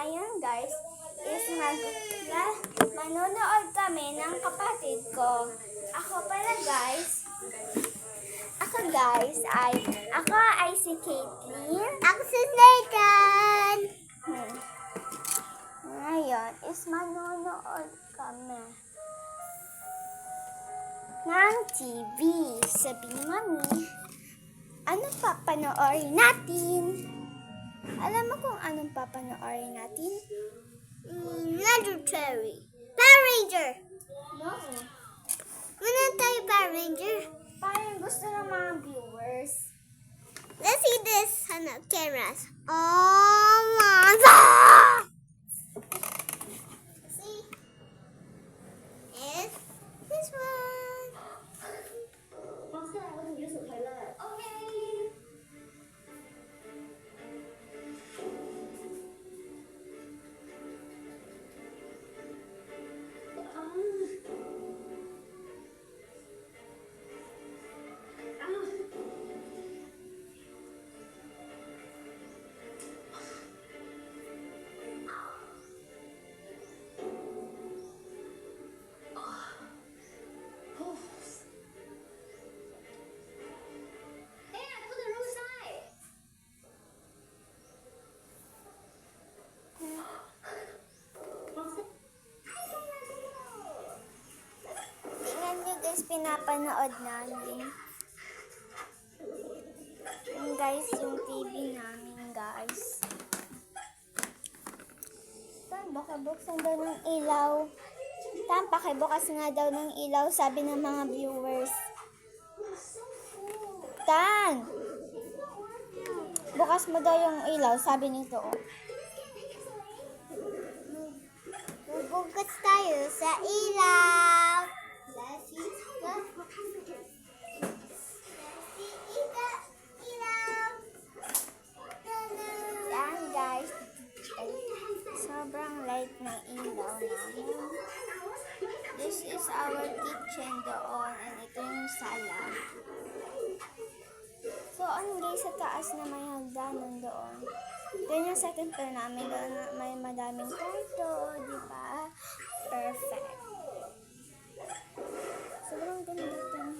ngayon guys is manonood kami ng kapatid ko. Ako ay si Caitlyn. Ako si Nathan. Ngayon is manonood kami ng TV. Sabi ni Mami, ano papanoorin natin? Alam mo kung anong papanoorin natin? Legendary. Power Ranger. No. Muna tayo Power Ranger. Parang gusto ng mga viewers. Let's see this cameras. Oh my God! See? It's this one. Okay. Tingnan nyo guys, pinapanood namin. Yung guys, yung TV namin guys. Tan, baka buksan daw ng ilaw. Tan, pakibukas nga daw ng ilaw, sabi ng mga viewers. Tan! Bukas mo daw yung ilaw, sabi nito. Bubukas tayo sa ilaw. Yan guys. Sobrang light ng ilaw namin. This is our kitchen doon. And ito yung sala. So, guys, sa taas na may hagdanan doon. Doon yung second floor namin. Doon may madaming kwarto. Diba? Perfect. Sobrang ganda itong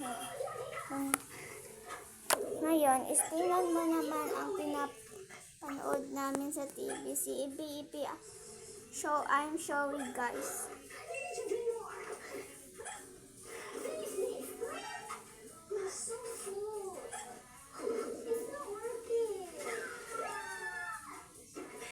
ngayon, tingnan mo naman ang pinapanood namin sa TV. Si Ibi. I'm showing guys.